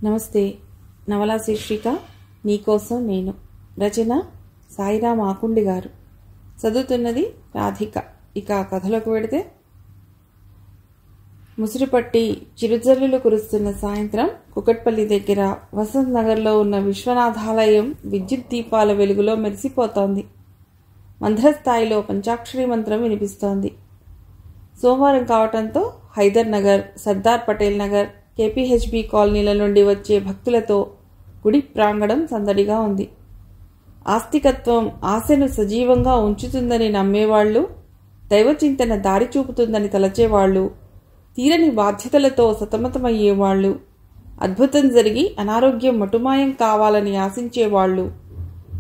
నమస్తే. నవలా శీర్షిక నీకోసం నేను. రచన సాయిరామ్ ఆకుండి గారు. చదువుతున్నది రాధిక. ఇక కథలోకి వెడితే, ముసిరిపట్టి చిరుజల్లులు కురుస్తున్న సాయంత్రం కుకట్పల్లి దగ్గర వసంత్ నగర్లో ఉన్న విశ్వనాథాలయం విద్యుత్ దీపాల వెలుగులో మెరిసిపోతోంది. మంద్రస్థాయిలో పంచాక్షరి మంత్రం వినిపిస్తోంది. సోమవారం కావటంతో హైదర్ నగర్, సర్దార్ పటేల్ నగర్, కేపీహెచ్బి కాలనీల నుండి వచ్చే భక్తులతో గుడి ప్రాంగణం సందడిగా ఉంది. ఆస్తికత్వం ఆశను సజీవంగా ఉంచుతుందని నమ్మేవాళ్లు, దైవచింతన దారి చూపుతుందని తలచేవాళ్లు, తీరని బాధ్యతలతో సతమతమయ్యేవాళ్లు, అద్భుతం జరిగి అనారోగ్యం మటుమాయం కావాలని ఆశించేవాళ్లు,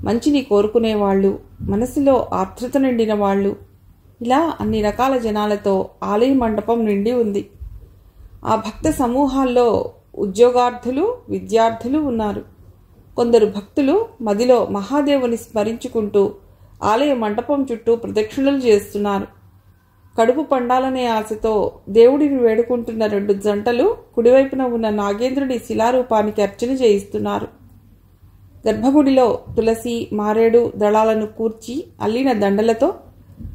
మంచిని కోరుకునేవాళ్లు, మనసులో ఆర్ద్రత నిండిన వాళ్ళు, ఇలా అన్ని రకాల జనాలతో ఆలయ మండపం నిండి ఉంది. ఆ భక్త సమూహాల్లో ఉద్యోగార్థులు, విద్యార్థులు ఉన్నారు. కొందరు భక్తులు మదిలో మహాదేవుని స్మరించుకుంటూ ఆలయ మండపం చుట్టూ ప్రదక్షిణలు చేస్తున్నారు. కడుపు పండాలనే ఆశతో దేవుడిని వేడుకుంటున్న 2 జంటలు కుడివైపున ఉన్న నాగేంద్రుడి శిలారూపానికి అర్చన చేయిస్తున్నారు. గర్భగుడిలో తులసి, మారేడు దళాలను కూర్చి అల్లిన దండలతో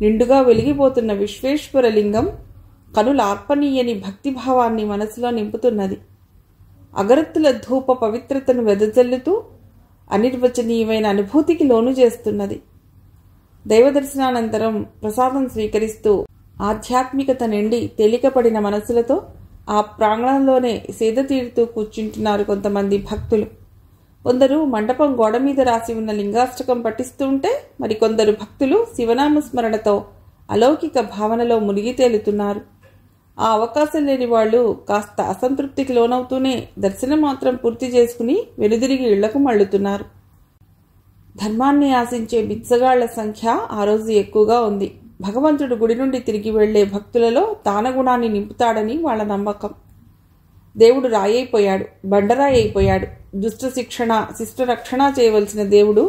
నిండుగా వెలిగిపోతున్న విశ్వేశ్వర లింగం కనులార్పనీయని భక్తిభావాన్ని మనసులో నింపుతున్నది. అగరత్తుల ధూప పవిత్రతను వెదజల్లుతూ అనిర్వచనీయమైన అనుభూతికి లోను చేస్తున్నది. దైవదర్శనానంతరం ప్రసాదం స్వీకరిస్తూ ఆధ్యాత్మికత నిండి తేలికపడిన మనసులతో ఆ ప్రాంగణంలోనే సేద తీరుతూ కూర్చుంటున్నారు కొంతమంది భక్తులు. కొందరు మండపం గోడ మీద రాసి ఉన్న లింగాష్టకం పఠిస్తుంటే, మరికొందరు భక్తులు శివనామస్మరణతో అలౌకిక భావనలో మునిగి తేలుతున్నారు. ఆ అవకాశం లేని వాళ్ళు కాస్త అసంతృప్తికి లోనవుతూనే దర్శనం మాత్రం పూర్తి చేసుకుని వెనుదిరిగి ఇళ్లకు మళ్లుతున్నారు. ధర్మాన్ని ఆశించే బిచ్చగాళ్ల సంఖ్య ఆ రోజు ఎక్కువగా ఉంది. భగవంతుడు గుడి నుండి తిరిగి వెళ్లే భక్తులలో దానగుణాన్ని నింపుతాడని వాళ్ల నమ్మకం. దేవుడు రాయైపోయాడు, బండరాయి అయిపోయాడు. దుష్ట శిక్షణ, శిష్ట రక్షణ చేయవలసిన దేవుడు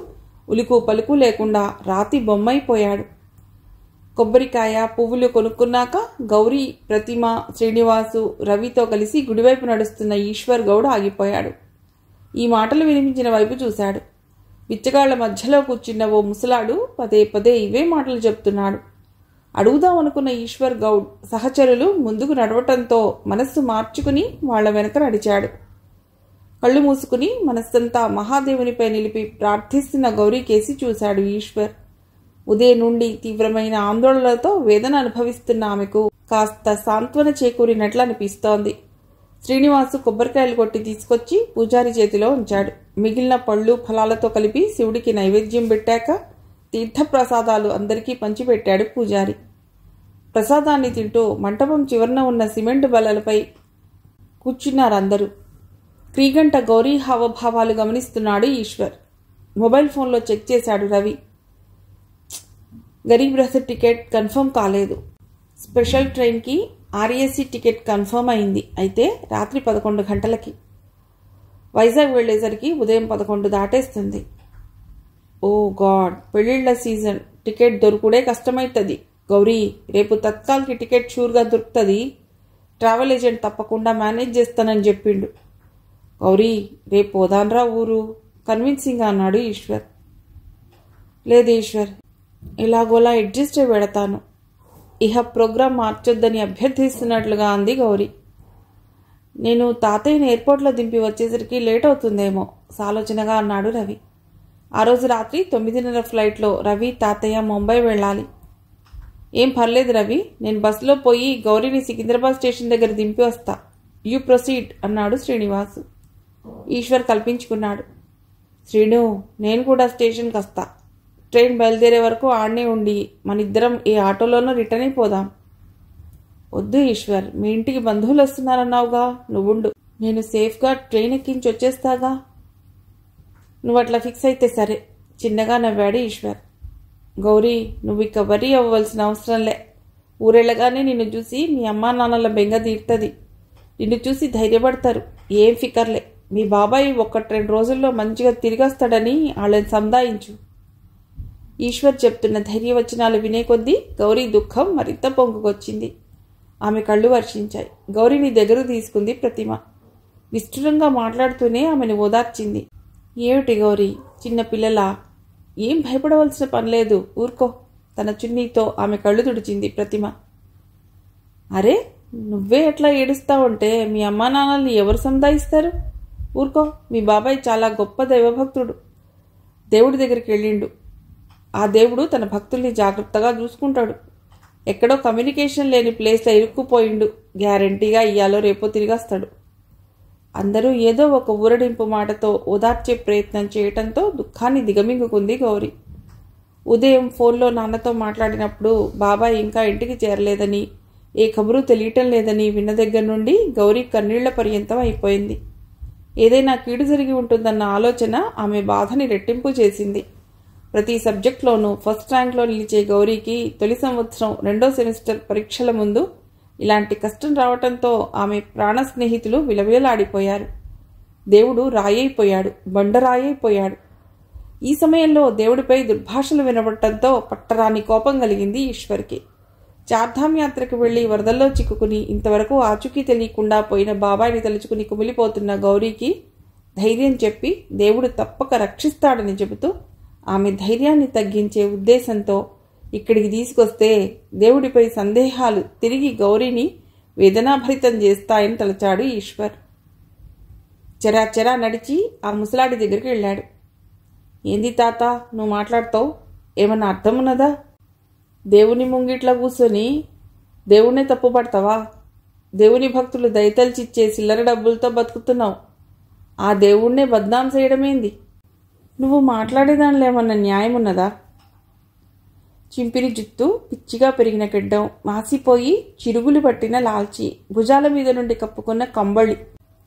ఉలుకు పలుకు లేకుండా రాతి బొమ్మైపోయాడు. కొబ్బరికాయ, పువ్వులు కొనుక్కున్నాక గౌరీ, ప్రతిమ, శ్రీనివాసు, రవితో కలిసి గుడివైపు నడుస్తున్న ఈశ్వర్ గౌడ్ ఆగిపోయాడు. ఈ మాటలు వినిపించిన వైపు చూశాడు. బిచ్చగాళ్ల మధ్యలో కూర్చున్న ఓ ముసలాడు పదే పదే ఇవే మాటలు చెప్తున్నాడు. అడుగుదామనుకున్న ఈశ్వర్ గౌడ్ సహచరులు ముందుకు నడవటంతో మనస్సు మార్చుకుని వాళ్ల వెనక నడిచాడు. కళ్ళు మూసుకుని మనస్సంతా మహాదేవునిపై నిలిపి ప్రార్థిస్తున్న గౌరీకేసి చూశాడు ఈశ్వర్. ఉదయం నుండి తీవ్రమైన ఆందోళనలతో వేదన అనుభవిస్తున్న ఆమెకు కాస్త సాంత్వన చేకూరినట్లు అనిపిస్తోంది. శ్రీనివాసు కొబ్బరికాయలు కొట్టి తీసుకొచ్చి పూజారి చేతిలో ఉంచాడు. మిగిలిన పళ్ళు, ఫలాలతో కలిపి శివుడికి నైవేద్యం పెట్టాక తీర్థప్రసాదాలు అందరికీ పంచిపెట్టాడు పూజారి. ప్రసాదాన్ని తింటూ మంటపం చివరన ఉన్న సిమెంట్ బల్లలపై కూర్చున్నారందరూ. క్రీగంట గౌరీ హావభావాలు గమనిస్తున్నాడు ఈశ్వర్. మొబైల్ ఫోన్లో చెక్ చేశాడు రవి. గరీబ్ రథ్ టికెట్ కన్ఫర్మ్ కాలేదు. స్పెషల్ ట్రైన్కి ఆర్ఏసీ టికెట్ కన్ఫర్మ్ అయింది. అయితే రాత్రి 11 గంటలకి. వైజాగ్ వెళ్లేసరికి ఉదయం 11 దాటేస్తుంది. ఓ గాడ్, పెళ్లిళ్ల సీజన్, టికెట్ దొరుకుడే కష్టమైతుంది. గౌరీ, రేపు తత్కాల్కి టికెట్ షూర్గా దొరుకుతుంది. ట్రావెల్ ఏజెంట్ తప్పకుండా మేనేజ్ చేస్తానని చెప్పిండు. గౌరీ, రేపు పోదాన్రా ఊరు, కన్విన్సింగ్ అన్నాడు ఈశ్వర్. లేదు ఈశ్వర్, ఎలాగోలా అడ్జస్ట్ అయి పెడతాను. ఇహ ప్రోగ్రాం మార్చొద్దని అభ్యర్థిస్తున్నట్లుగా అంది గౌరీ. నేను తాతయ్యని ఎయిర్పోర్ట్లో దింపి వచ్చేసరికి లేట్ అవుతుందేమో సాలోచనగా అన్నాడు రవి. ఆ రోజు రాత్రి 9:30 ఫ్లైట్లో రవి, తాతయ్య ముంబై వెళ్ళాలి. ఏం పర్లేదు రవి, నేను బస్సులో పోయి గౌరీని సికింద్రాబాద్ స్టేషన్ దగ్గర దింపి వస్తా. యూ ప్రొసీడ్ అన్నాడు శ్రీనివాసు. ఈశ్వర్ కల్పించుకున్నాడు. శ్రీను, నేను కూడా స్టేషన్కి వస్తా. ట్రైన్ బయలుదేరే వరకు ఆడనే ఉండి మనిద్దరం ఏ ఆటోలోనో రిటర్న్ అయిపోదాం. వద్దు ఈశ్వర్, మీ ఇంటికి బంధువులు వస్తున్నారన్నావుగా, నువ్వుండు. నేను సేఫ్గా ట్రైన్ ఎక్కించి వచ్చేస్తాగా. నువ్వు అట్లా ఫిక్స్ అయితే సరే, చిన్నగా నవ్వాడు ఈశ్వర్. గౌరీ, నువ్వు ఇక వరీ అవ్వవలసిన అవసరంలే. ఊరెళ్ళగానే నిన్ను చూసి మీ అమ్మా నాన్నల బెంగ తీరుతుంది. నిన్ను చూసి ధైర్యపడతారు. ఏం ఫికర్లే. మీ బాబాయ్ 1-2 రోజుల్లో మంచిగా తిరిగొస్తాడని వాళ్ళని సందాయించు. ఈశ్వర్ చెప్తున్న ధైర్యవచనాలు వినే కొద్దీ గౌరీ దుఃఖం మరింత పొంగుకొచ్చింది. ఆమె కళ్ళు వర్షించాయి. గౌరీని దగ్గరకు తీసుకుంది ప్రతిమ. నిష్ఠురంగా మాట్లాడుతూనే ఆమెను ఓదార్చింది. ఏమిటి గౌరీ, చిన్నపిల్లలా? ఏం భయపడవలసిన పనిలేదు, ఊరుకో. తన చున్నీతో ఆమె కళ్ళు తుడిచింది ప్రతిమ. అరే, నువ్వే ఎట్లా ఏడుస్తావంటే మీ అమ్మా నాన్నల్ని ఎవరు సంధాయిస్తారు? ఊరుకో, మీ బాబాయ్ చాలా గొప్ప దైవభక్తుడు. దేవుడి దగ్గరికి వెళ్ళిండు. ఆ దేవుడు తన భక్తుల్ని జాగ్రత్తగా చూసుకుంటాడు. ఎక్కడో కమ్యూనికేషన్ లేని ప్లేస్లో ఇరుక్కుపోయిండు. గ్యారంటీగా ఇయ్యాలో రేపో తిరిగొస్తాడు. అందరూ ఏదో ఒక ఊరడింపు మాటతో ఓదార్చే ప్రయత్నం చేయటంతో దుఃఖాన్ని దిగమింగుకుంది గౌరీ. ఉదయం ఫోన్లో నాన్నతో మాట్లాడినప్పుడు బాబాయ్ ఇంకా ఇంటికి చేరలేదని, ఏ ఖబరు తెలియటం లేదని విన్న దగ్గర నుండి గౌరీ కన్నీళ్ల పర్యంతం అయిపోయింది. ఏదైనా కీడు జరిగి ఉంటుందన్న ఆలోచన ఆమె బాధని రెట్టింపు చేసింది. ప్రతి సబ్జెక్ట్లోనూ ఫస్ట్ ర్యాంక్లో నిలిచే గౌరీకి తొలి సంవత్సరం 2వ సెమిస్టర్ పరీక్షల ముందు ఇలాంటి కష్టం రావటంతో ఆమె ప్రాణ స్నేహితులు విలవిలలాడిపోయారు. దేవుడు రాయైపోయాడు, బండరాయైపోయాడు. ఈ సమయంలో దేవుడిపై దుర్భాషలు వినబడటంతో పట్టరాని కోపం కలిగింది ఈశ్వర్కి. చార్ధామ్ యాత్రకు వెళ్లి వరదల్లో చిక్కుకుని ఇంతవరకు ఆచూకీ తెలియకుండా పోయిన బాబాయిని తలుచుకుని కుమిలిపోతున్న గౌరీకి ధైర్యం చెప్పి దేవుడు తప్పక రక్షిస్తాడని చెబుతూ ఆమె ధైర్యాన్ని తగ్గించే ఉద్దేశంతో ఇక్కడికి తీసుకొస్తే దేవుడిపై సందేహాలు తిరిగి గౌరీని వేదనాభరితం చేస్తాయని తలచాడు ఈశ్వర్. చెరా నడిచి ఆ ముసలాడి దగ్గరికి వెళ్ళాడు. ఏంది తాత, నువ్వు మాట్లాడతావు? ఏమన్నా అర్థం ఉన్నదా? దేవుని ముంగిట్లా కూర్చొని దేవుణ్ణే తప్పుపడతావా? దేవుని భక్తులు దయతల్చిచ్చే చిల్లర డబ్బులతో బతుకుతున్నావు. ఆ దేవుణ్ణే బద్నాం చేయడమేంది? నువ్వు మాట్లాడేదానిలో ఏమన్నా న్యాయం ఉన్నదా? చింపిరి జుత్తు, పిచ్చిగా పెరిగిన గడ్డం, మాసిపోయి చిరుగులు పట్టిన లాల్చి, భుజాల మీద నుండి కప్పుకున్న కంబళి,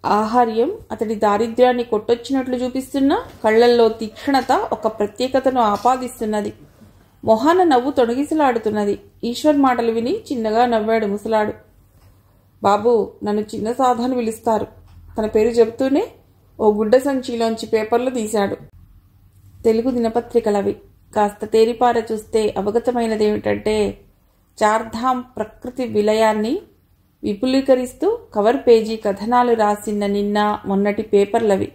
ఆహార్యం అతడి దారిద్ర్యాన్ని కొట్టొచ్చినట్లు చూపిస్తున్నా కళ్లల్లో తీక్షణత ఒక ప్రత్యేకతను ఆపాదిస్తున్నది. మొహాన నవ్వు తొణగిసలాడుతున్నది. ఈశ్వర్ మాటలు విని చిన్నగా నవ్వాడు ముసలాడు. బాబు, నన్ను చిన్న సాధుని పిలుస్తారు. తన పేరు చెబుతూనే ఓ గుడ్డ సంచిలోంచి పేపర్లు తీశాడు. తెలుగు దినపత్రికలవి. కాస్త తేరిపార చూస్తే అవగతమైనదేమిటంటే చార్ధామ్ ప్రకృతి విలయాన్ని విపులీకరిస్తూ కవర్ పేజీ కథనాలు రాసిన నిన్న మొన్నటి పేపర్లవి.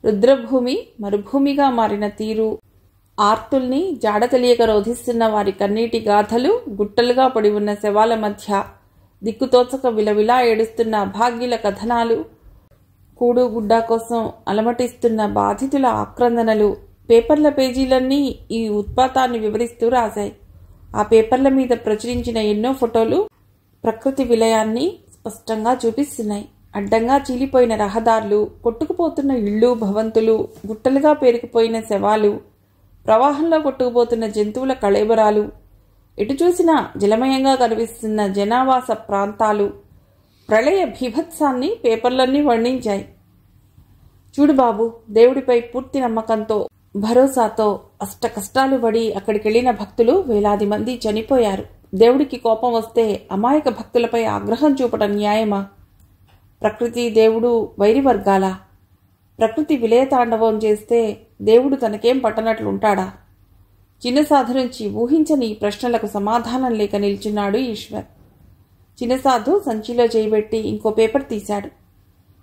రుద్రభూమి మరుభూమిగా మారిన తీరు, ఆర్తుల్ని జాడ తెలియక రోధిస్తున్న వారి కన్నీటి గాథలు, గుట్టలుగా పడి ఉన్న శవాల మధ్య దిక్కుతోచక విలవిలా ఏడుస్తున్న అభాగ్యుల కథనాలు, కూడు గుడ్డా కోసం అలమటిస్తున్న బాధితుల ఆక్రందనలు, పేపర్ల పేజీలన్నీ ఈ ఉత్పాతాన్ని వివరిస్తూ రాశాయి. ఆ పేపర్ల మీద ప్రచురించిన ఎన్నో ఫోటోలు ప్రకృతి విలయాన్ని స్పష్టంగా చూపిస్తున్నాయి. అడ్డంగా చీలిపోయిన రహదారులు, కొట్టుకుపోతున్న ఇళ్ళు భవంతులు, గుట్టలుగా పేరుకుపోయిన శవాలు, ప్రవాహంలో కొట్టుకుపోతున్న జంతువుల కళేబరాలు, ఎటు చూసినా జలమయంగా కనిపిస్తున్న జనావాస ప్రాంతాలు, ప్రళయ భీభత్సాన్ని పేపర్లన్నీ వర్ణించాయి. చూడు బాబు, దేవుడిపై పూర్తి నమ్మకంతో భరోసాతో అష్ట కష్టాలు పడి అక్కడికెళ్లిన భక్తులు వేలాది మంది చనిపోయారు. దేవుడికి కోపం వస్తే అమాయక భక్తులపై ఆగ్రహం చూపడం న్యాయమా? ప్రకృతి దేవుడు వైరి వర్గాలా? ప్రకృతి విలయతాండవం చేస్తే దేవుడు తనకేం పట్టనట్లుంటాడా? చిన్న సాధు నుంచి ఊహించని ఈ ప్రశ్నలకు సమాధానం లేక నిల్చున్నాడు ఈశ్వర్. చిన్నసాధు సంచిలో చేయబెట్టి ఇంకో పేపర్ తీశాడు.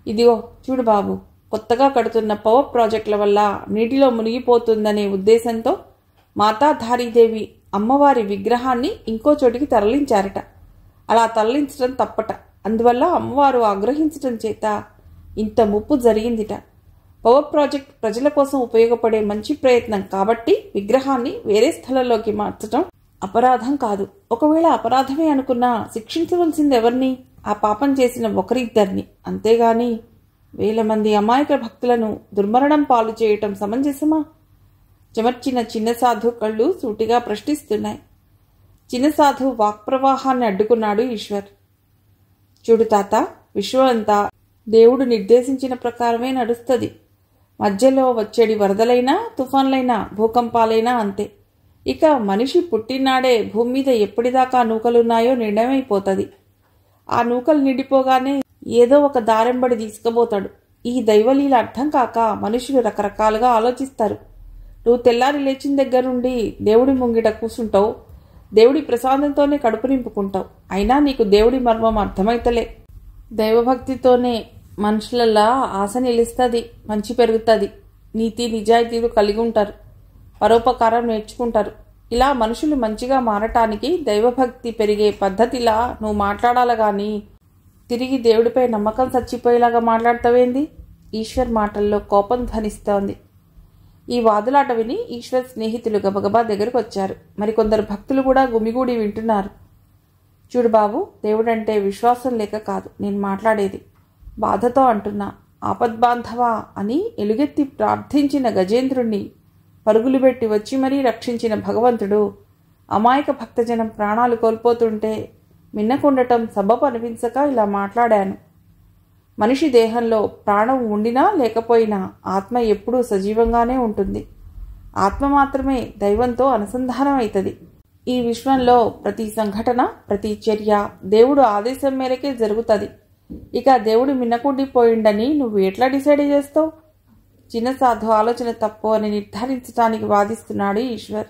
ఇదిగో చూడు బాబు, కొత్తగా కడుతున్న పవర్ ప్రాజెక్టుల వల్ల నీటిలో మునిగిపోతుందనే ఉద్దేశంతో మాతాధారీదేవి అమ్మవారి విగ్రహాన్ని ఇంకో చోటికి తరలించారట. అలా తరలించడం తప్పట. అందువల్ల అమ్మవారు ఆగ్రహించడం చేత ఇంత ముప్పు జరిగిందిట. పవర్ ప్రాజెక్ట్ ప్రజల కోసం ఉపయోగపడే మంచి ప్రయత్నం కాబట్టి విగ్రహాన్ని వేరే స్థలంలోకి మార్చడం అపరాధం కాదు. ఒకవేళ అపరాధమే అనుకున్నా శిక్షించవలసింది ఎవరిని? ఆ పాపం చేసిన ఒకరిద్దరిని. అంతేగాని వేల మంది అమాయక భక్తులను దుర్మరణం పాలు చేయటం సమంజసమా? చెమర్చిన చిన్నసాధు కళ్ళు సూటిగా ప్రశ్నిస్తున్నాయి. చిన్నసాధు వాక్ప్రవాహాన్ని అడ్డుకున్నాడు ఈశ్వర్. చూడు తాత, విశ్వం అంతా దేవుడు నిర్దేశించిన ప్రకారమే నడుస్తుంది. మధ్యలో వచ్చేడి వరదలైనా, తుఫాన్లైనా, భూకంపాలైనా అంతే. ఇక మనిషి పుట్టినాడే భూమి మీద ఎప్పటిదాకా నూకలున్నాయో నిర్ణయమైపోతుంది. ఆ నూకలు నిండిపోగానే ఏదో ఒక దారెంబడి తీసుకుపోతాడు. ఈ దైవలీల అర్థం కాక మనుషులు రకరకాలుగా ఆలోచిస్తారు. నువ్వు తెల్లారి లేచిన దగ్గర నుండి దేవుడి ముంగిట కూర్చుంటావు, దేవుడి ప్రసాదంతోనే కడుపు నింపుకుంటావు. అయినా నీకు దేవుడి మర్మం అర్థమైతలే. దైవభక్తితోనే మనుషులలా ఆశ నిలుస్తుంది, మంచి పెరుగుతుంది, నీతి నిజాయితీలు కలిగి ఉంటారు, పరోపకారం నేర్చుకుంటారు. ఇలా మనుషులు మంచిగా మారటానికి దైవభక్తి పెరిగే పద్ధతిలా నువ్వు మాట్లాడాలి గాని తిరిగి దేవుడిపై నమ్మకం చచ్చిపోయేలాగా మాట్లాడతావేంది? ఈశ్వర్ మాటల్లో కోపం ధ్వనిస్తోంది. ఈ వాదులాట విని ఈశ్వర్ స్నేహితులు గబగబా దగ్గరకు వచ్చారు. మరికొందరు భక్తులు కూడా గుమిగూడి వింటున్నారు. చూడు బాబు, దేవుడంటే విశ్వాసం లేక కాదు నేను మాట్లాడేది, బాధతో అంటున్నా. ఆపద్బాంధవా అని ఎలుగెత్తి ప్రార్థించిన గజేంద్రుణ్ణి పరుగులు పెట్టి వచ్చి మరీ రక్షించిన భగవంతుడు అమాయక భక్తజనం ప్రాణాలు కోల్పోతుంటే మిన్నకుండటం సబబు అనిపించక ఇలా మాట్లాడాను. మనిషి దేహంలో ప్రాణం ఉండినా లేకపోయినా ఆత్మ ఎప్పుడూ సజీవంగానే ఉంటుంది. ఆత్మ మాత్రమే దైవంతో అనుసంధానం అవుతుంది. ఈ విశ్వంలో ప్రతి సంఘటన, ప్రతి చర్య దేవుడు ఆదేశం మేరకే జరుగుతుంది. ఇక దేవుడు మిన్నకుండిపోయిండని నువ్వు ఎట్లా డిసైడ్ చేస్తావు? చిన్న సాధు ఆలోచన తప్పు అని నిర్ధారించడానికి వాదిస్తున్నాడు ఈశ్వర్.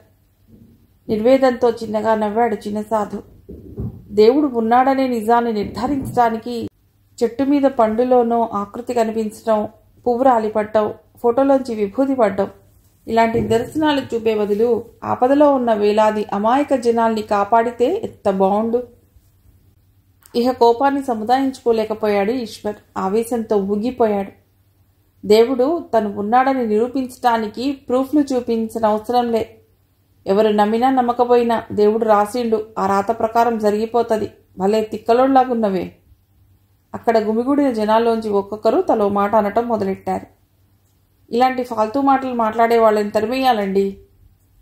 నిర్వేదంతో చిన్నగా నవ్వాడు చిన్న సాధు. దేవుడు ఉన్నాడనే నిజాన్ని నిర్ధారించడానికి చెట్టు మీద పండులోనో ఆకృతి కనిపించడం, పువ్వు రాలిపట్టం, ఫోటోలోంచి విభూతి పడ్డం ఇలాంటి దర్శనాలు చూపే బదులు ఆపదలో ఉన్న వేలాది అమాయక జనాల్ని కాపాడితే ఎంత బావుండు. ఇహ కోపాన్ని సముదాయించుకోలేకపోయాడు ఈశ్వర్. ఆవేశంతో ఊగిపోయాడు. దేవుడు తను ఉన్నాడని నిరూపించటానికి ప్రూఫ్లు చూపించిన అవసరంలే. ఎవరు నమ్మినా నమ్మకపోయినా దేవుడు రాసిండు, ఆ రాత ప్రకారం జరిగిపోతుంది. భలే తిక్కలోడ్లాగున్నవే. అక్కడ గుమిగూడిన జనాల్లోంచి ఒక్కొక్కరు తలో మాట అనటం మొదలెట్టారు. ఇలాంటి ఫాల్తూ మాటలు మాట్లాడే వాళ్ళని తరిమేయాలండి.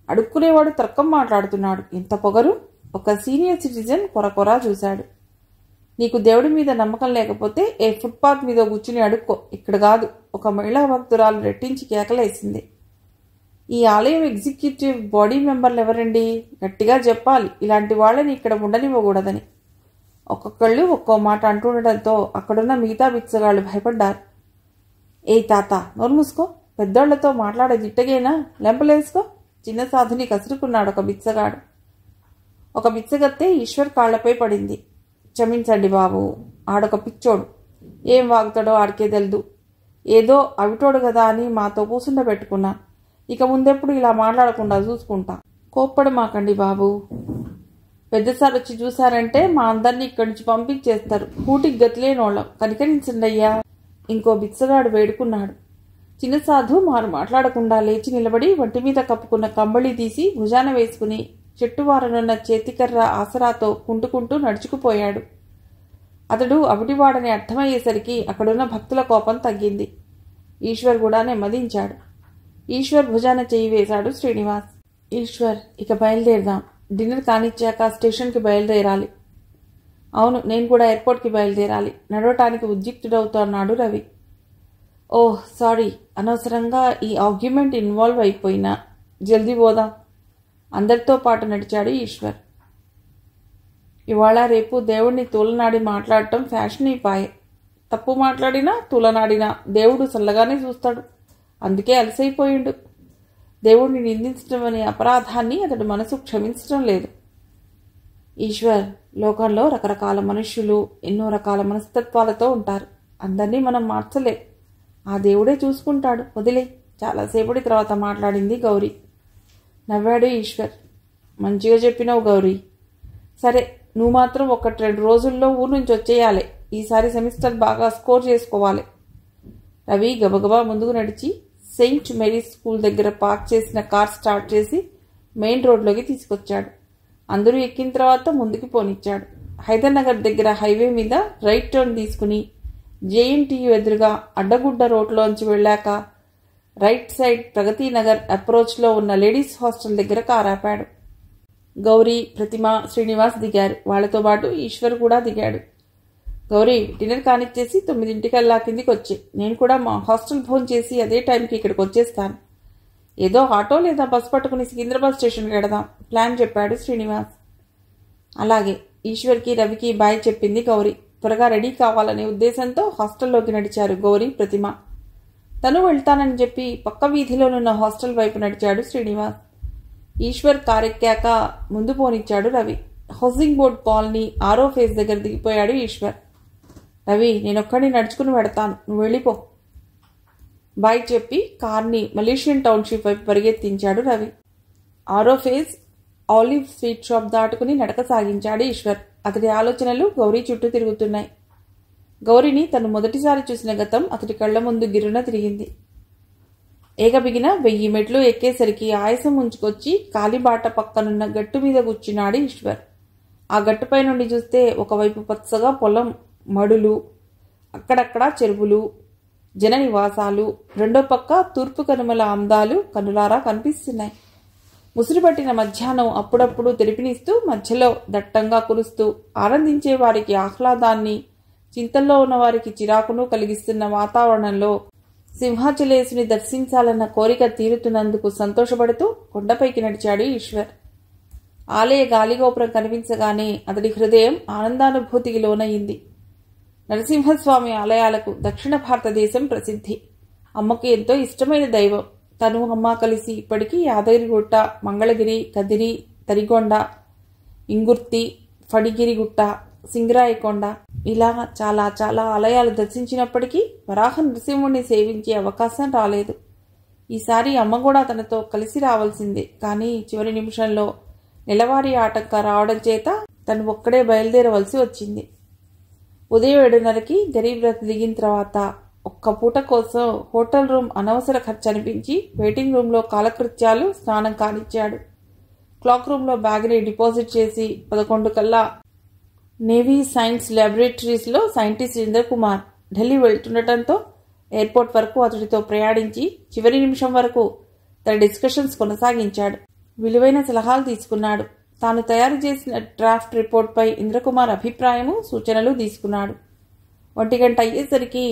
అడుక్కునేవాడు తర్కం మాట్లాడుతున్నాడు, ఎంత పొగరు. ఒక సీనియర్ సిటిజన్ కొరకొరా చూశాడు. నీకు దేవుడి మీద నమ్మకం లేకపోతే ఏ ఫుట్పాత్ మీద కూర్చుని అడుక్కో, ఇక్కడ కాదు. ఒక మహిళా భక్తురాలు రెట్టించి కేకలేసింది. ఈ ఆలయం ఎగ్జిక్యూటివ్ బాడీ మెంబర్లు ఎవరండి? గట్టిగా చెప్పాలి, ఇలాంటి వాళ్ళని ఇక్కడ ఉండనివ్వకూడదని. ఒక్కొక్కళ్ళు ఒక్కో మాట అంటుండటంతో అక్కడున్న మిగతా బిచ్చగాళ్ళు భయపడ్డారు. ఏయ్ తాత, నోరు మూసుకో, పెద్దోళ్లతో మాట్లాడే దిట్టగేనా, లెంపలేసుకో. చిన్న సాధుని కసురుకున్నాడు ఒక బిచ్చగాడు. ఒక బిచ్చగత్తె ఈశ్వర్ కాళ్లపై పడింది. క్షమించండి బాబు, ఆడొక పిచ్చోడు, ఏం వాగుతాడో ఆడికే తెల్దు. ఏదో అవిటోడు కదా అని మాతో కూసుండబెట్టుకున్నా. ఇక ముందెప్పుడు ఇలా మాట్లాడకుండా చూసుకుంటా. కోప్పడు మాకండి బాబు. పెద్దసారి వచ్చి చూశారంటే మా అందరినీ ఇక్కడి నుంచి పంపించేస్తారు. కూటికి గతిలేనోళ్ళం, కనికరించండి అయ్యా. ఇంకో బిచ్చగాడు వేడుకున్నాడు. చిన్న సాధు మారు మాట్లాడకుండా లేచి నిలబడి వంటి మీద కప్పుకున్న కంబళి తీసి భుజాన వేసుకుని చెట్టువారనున్న చేతికర్ర ఆసరాతో కుంటుకుంటూ నడుచుకుపోయాడు. అతడు అవిటివాడని అర్థమయ్యేసరికి అక్కడున్న భక్తుల కోపం తగ్గింది. ఈశ్వర్ కూడా నెమ్మదించాడు. ఈశ్వర్ భుజాన చెయ్యి వేశాడు శ్రీనివాస్. ఈశ్వర్, ఇక బయలుదేరదాం. డిన్నర్ కానిచ్చాక స్టేషన్కి బయలుదేరాలి. అవును, నేను కూడా ఎయిర్పోర్ట్కి బయలుదేరాలి. నడవటానికి ఉద్యుక్తుడవుతున్నాడు రవి. ఓహ్ సారీ, అనవసరంగా ఈ ఆర్గ్యుమెంట్ ఇన్వాల్వ్ అయిపోయినా. జల్దీ పోదాం. అందరితో పాటు నడిచాడు ఈశ్వర్. ఇవాళ రేపు దేవుడిని తూలనాడి మాట్లాడటం ఫ్యాషన్ అయిపోయే. తప్పు మాట్లాడినా తూలనాడినా దేవుడు చల్లగానే చూస్తాడు. అందుకే అలసైపోయిండు. దేవుడిని నిందించడం అనే అపరాధాన్ని అతడు మనసు క్షమించడం లేదు. ఈశ్వర్, లోకంలో రకరకాల మనుష్యులు ఎన్నో రకాల మనస్తత్వాలతో ఉంటారు. అందరినీ మనం మార్చలే. ఆ దేవుడే చూసుకుంటాడు, వదిలే. చాలాసేపటి తర్వాత మాట్లాడింది గౌరీ. నవ్వాడు ఈశ్వర్. మంచిగా చెప్పినావు గౌరీ. సరే, నువ్వు మాత్రం 1-2 రోజుల్లో ఊరు నుంచి వచ్చేయాలి. ఈసారి సెమిస్టర్ బాగా స్కోర్ చేసుకోవాలి. రవి గబగబా ముందుకు నడిచి సెయింట్ మేరీస్ స్కూల్ దగ్గర పార్క్ చేసిన కార్ స్టార్ట్ చేసి మెయిన్ రోడ్లోకి తీసుకొచ్చాడు. అందరూ ఎక్కిన తర్వాత ముందుకు పోనిచ్చాడు. హైదర్నగర్ దగ్గర హైవే మీద రైట్ టర్న్ తీసుకుని జేఎన్టీయూ ఎదురుగా అడ్డగుడ్డ రోడ్లోంచి వెళ్ళాక రైట్ సైడ్ ప్రగతి నగర్ అప్రోచ్లో ఉన్న లేడీస్ హాస్టల్ దగ్గర కారు ఆపాడు. గౌరీ, ప్రతిమ, శ్రీనివాస్ దిగారు. వాళ్లతో పాటు ఈశ్వర్ కూడా దిగాడు. గౌరీ, డిన్నర్ కానిచ్చేసి 9 కిందికి వచ్చి నేను కూడా మా హాస్టల్ ఫోన్ చేసి అదే టైంకి ఇక్కడికి వచ్చేస్తాను. ఏదో ఆటో లేదా బస్ పట్టుకుని సికింద్రాబాద్ స్టేషన్కి వెడదాం ప్లాన్ చెప్పాడు శ్రీనివాస్. అలాగే. ఈశ్వర్కి రవికి బాయ్ చెప్పింది గౌరీ. త్వరగా రెడీ కావాలనే ఉద్దేశంతో హాస్టల్లోకి నడిచారు గౌరీ, ప్రతిమ. తను వెళ్తానని చెప్పి పక్క వీధిలోనున్న హాస్టల్ వైపు నడిచాడు శ్రీనివాస్. ఈశ్వర్ కారెక్కాక ముందు పోనిచ్చాడు రవి. హౌసింగ్ బోర్డ్ కాలనీ 6వ ఫేజ్ దగ్గర దిగిపోయాడు ఈశ్వర్. రవి, నేనొక్కడిని నడుచుకుని వెడతాను, నువ్వు వెళ్ళిపో. బాయ్ చెప్పి కార్ని మలేషియన్ టౌన్షిప్ వైపు పరిగెత్తించాడు రవి. 6వ ఫేజ్ ఆలివ్ స్వీట్ షాప్ దాటుకుని నడక సాగించాడు ఈశ్వర్. అతడి ఆలోచనలు గౌరీ చుట్టూ తిరుగుతున్నాయి. గౌరీని తను మొదటిసారి చూసిన గతం అతడి కళ్ల ముందు గిర్రున తిరిగింది. ఏకబిగిన 1000 మెట్లు ఎక్కేసరికి ఆయాసం ఉంచుకొచ్చి కాలిబాట పక్కనున్న గట్టు మీద కూర్చున్నాడు ఈశ్వర్. ఆ గట్టుపై నుండి చూస్తే ఒకవైపు పచ్చగా పొలం, మడులు, అక్కడక్కడా చెరువులు, జన నివాసాలు, రెండో పక్క తూర్పు కనుమల అందాలు కనులారా కనిపిస్తున్నాయి. ముసురుపట్టిన మధ్యాహ్నం అప్పుడప్పుడు తెరిపినిస్తూ మధ్యలో దట్టంగా కురుస్తూ ఆనందించే వారికి ఆహ్లాదాన్ని, చింతల్లో ఉన్నవారికి చిరాకును కలిగిస్తున్న వాతావరణంలో సింహాచలేశుని దర్శించాలన్న కోరిక తీరుతున్నందుకు సంతోషపడుతూ కొండపైకి నడిచాడు ఈశ్వర్. ఆలయ గాలిగోపురం కనిపించగానే అతడి హృదయం ఆనందానుభూతికి లోనయింది. నరసింహస్వామి ఆలయాలకు దక్షిణ భారతదేశం ప్రసిద్ధి. అమ్మకు ఎంతో ఇష్టమైన దైవం. తను, అమ్మ కలిసి ఇప్పటికీ యాదగిరిగుట్ట, మంగళగిరి, కదిరి, తరిగొండ, ఇంగుర్తి, ఫణిగిరిగుట్ట, సింగరాయకొండ ఇలా చాలా చాలా ఆలయాలు దర్శించినప్పటికీ వరాహ నరసింహుణ్ణి సేవించే అవకాశం రాలేదు. ఈసారి అమ్మ కూడా తనతో కలిసి రావాల్సిందే. కానీ చివరి నిమిషంలో నెలవారీ ఆటంకం రావడం చేత తను ఒక్కడే బయలుదేరవలసి వచ్చింది. ఉదయం 7:30కి గరీబ్ రథ్ దిగిన తర్వాత ఒక్క పూట కోసం హోటల్ రూమ్ అనవసర ఖర్చు అనిపించి వెయిటింగ్ రూమ్లో కాలకృత్యాలు స్నానం కానిచ్చాడు. క్లాక్ రూమ్లో బ్యాగ్ని డిపాజిట్ చేసి 11 కల్లా నేవీ సైన్స్ ల్యాబొరేటరీస్లో సైంటిస్ట్ ఇంద్ర కుమార్ ఢిల్లీ వెళ్తుండటంతో ఎయిర్పోర్ట్ వరకు అతడితో ప్రయాణించి చివరి నిమిషం వరకు తన డిస్కషన్స్ కొనసాగించాడు. విలువైన సలహాలు తీసుకున్నాడు. తాను తయారు చేసిన డ్రాఫ్ట్ రిపోర్ట్పై ఇంద్రకుమార్ అభిప్రాయము, సూచనలు తీసుకున్నాడు. 1 గంట అయ్యేసరికి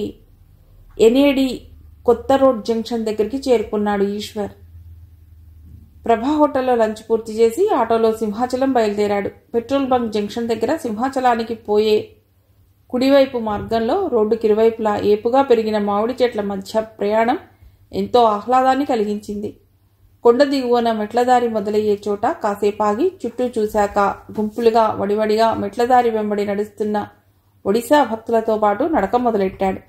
ఎన్ఏడి కొత్త రోడ్ జంక్షన్ దగ్గరికి చేరుకున్నాడు ఈశ్వర్. ప్రభా హోటల్లో లంచ్ పూర్తి చేసి ఆటోలో సింహాచలం బయలుదేరాడు. పెట్రోల్ బంక్ జంక్షన్ దగ్గర సింహాచలానికి పోయే కుడివైపు మార్గంలో రోడ్డుకి ఇరువైపులా ఏపుగా పెరిగిన మామిడి చెట్ల మధ్య ప్రయాణం ఎంతో ఆహ్లాదాన్ని కలిగించింది. కొండ దిగువన మెట్లదారి మొదలయ్యే చోట కాసేపాగి చుట్టూ చూశాక గుంపులుగా వడివడిగా మెట్లదారి వెంబడి నడుస్తున్న ఒడిశా భక్తులతో పాటు నడక మొదలెట్టాడు.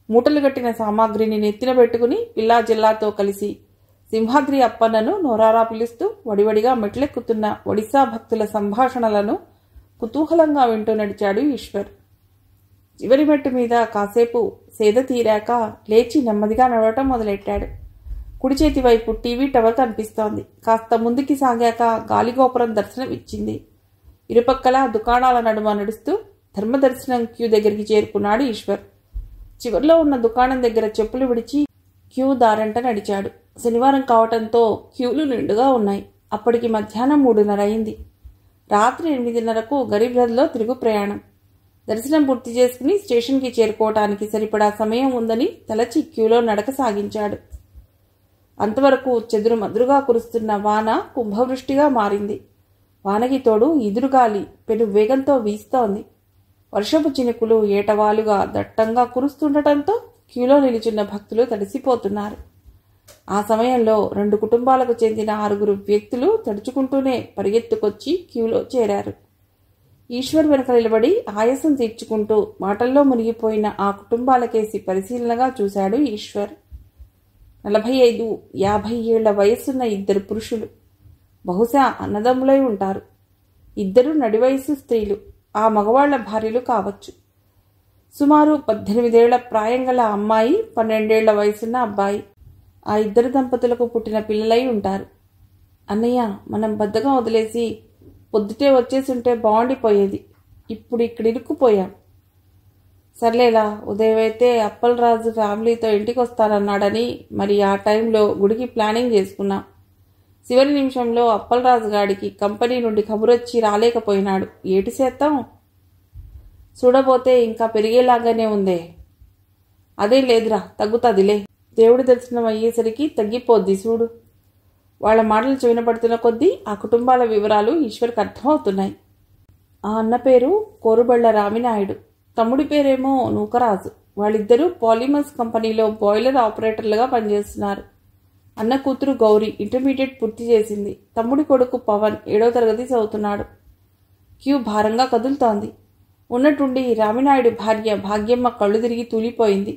మూటలు కట్టిన సామాగ్రిని నెత్తిన పెట్టుకుని పిల్లా జిల్లాతో కలిసి సింహాద్రి అప్పన్నను నోరారా పిలుస్తూ వడివడిగా మెట్లెక్కుతున్న ఒడిశా భక్తుల సంభాషణలను కుతూహలంగా వింటూ నడిచాడు ఈశ్వర్. చివరి మెట్టు మీద కాసేపు సేద తీరాక లేచి నెమ్మదిగా నడవటం మొదలెట్టాడు. కుడి చేతి వైపు టీవీ టవర్ కనిపిస్తోంది. కాస్త ముందుకి సాగాక గాలిగోపురం దర్శనం ఇచ్చింది. ఇరుపక్కల దుకాణాల నడుమ నడుస్తూ ధర్మదర్శనం క్యూ దగ్గరికి చేరుకున్నాడు ఈశ్వర్. చివరిలో ఉన్న దుకాణం దగ్గర చెప్పులు విడిచి క్యూ దారంట నడిచాడు. శనివారం కావటంతో క్యూలు నిండుగా ఉన్నాయి. అప్పటికి మధ్యాహ్నం 3:30 అయింది. రాత్రి 8:30కు గరీబ్ రథ్లో తిరుగు ప్రయాణం. దర్శనం పూర్తి చేసుకుని స్టేషన్కి చేరుకోవటానికి సరిపడా సమయం ఉందని తలచి క్యూలో నడక సాగించాడు. అంతవరకు చెదురు మదురుగా కురుస్తున్న వాన కుంభవృష్టిగా మారింది. వానకి తోడు ఎదురుగాలి పెను వేగంతో వీస్తోంది. వర్షపు చినుకులు ఏటవాలుగా దట్టంగా కురుస్తుండటంతో క్యూలో నిలుచున్న భక్తులు తడిసిపోతున్నారు. ఆ సమయంలో 2 కుటుంబాలకు చెందిన 6 వ్యక్తులు తడుచుకుంటూనే పరిగెత్తుకొచ్చి క్యూలో చేరారు. ఈశ్వర్ వెనక నిలబడి ఆయాసం తీర్చుకుంటూ మాటల్లో మునిగిపోయిన ఆ కుటుంబాలకేసి పరిశీలనగా చూశాడు ఈశ్వర్. 45-50 ఏళ్ల వయస్సున్న 2 పురుషులు, బహుశా అన్నదమ్ములై ఉంటారు. 2 నడివయసు స్త్రీలు, ఆ మగవాళ్ల భార్యలు కావచ్చు. సుమారు 18 ఏళ్ల ప్రాయం గల అమ్మాయి, 12 ఏళ్ల వయసున్న అబ్బాయి. ఆ 2 దంపతులకు పుట్టిన పిల్లలై ఉంటారు. అన్నయ్య, మనం బద్దగా వదిలేసి పొద్దుటే వచ్చేసుంటే బాగుండిపోయేది. ఇప్పుడు ఇక్కడ ఇరుక్కుపోయాం. సర్లేలా, ఉదయమైతే అప్పలరాజు ఫ్యామిలీతో ఇంటికి వస్తానన్నాడని మరి ఆ టైంలో గుడికి ప్లానింగ్ చేసుకున్నాం. చివరి నిమిషంలో అప్పలరాజు గాడికి కంపెనీ నుండి కబురొచ్చి రాలేకపోయినాడు. ఏటి చేద్దాం? చూడబోతే ఇంకా పెరిగేలాగానే ఉందే. అదే లేదురా, తగ్గుతుందిలే. దేవుడి దర్శనం అయ్యేసరికి తగ్గిపోద్ది చూడు. వాళ్ల మాటలు చెవినపడుతున్న కొద్దీ ఆ కుటుంబాల వివరాలు ఈశ్వర్కి అర్థమవుతున్నాయి. ఆ అన్న పేరు కోరుబళ్ల రామినాయుడు, తమ్ముడి పేరేమో నూకరాజు. వాళ్ళిద్దరూ పాలిమర్స్ కంపెనీలో బాయిలర్ ఆపరేటర్లుగా పనిచేస్తున్నారు. అన్న కూతురు గౌరీ ఇంటర్మీడియట్ పూర్తి చేసింది. తమ్ముడి కొడుకు పవన్ 7వ తరగతి చదువుతున్నాడు. క్యూ భారంగా కదులుతోంది. ఉన్నట్టుండి రామినాయుడు భార్య భాగ్యమ్మ కళ్ళు తిరిగి తూలిపోయింది.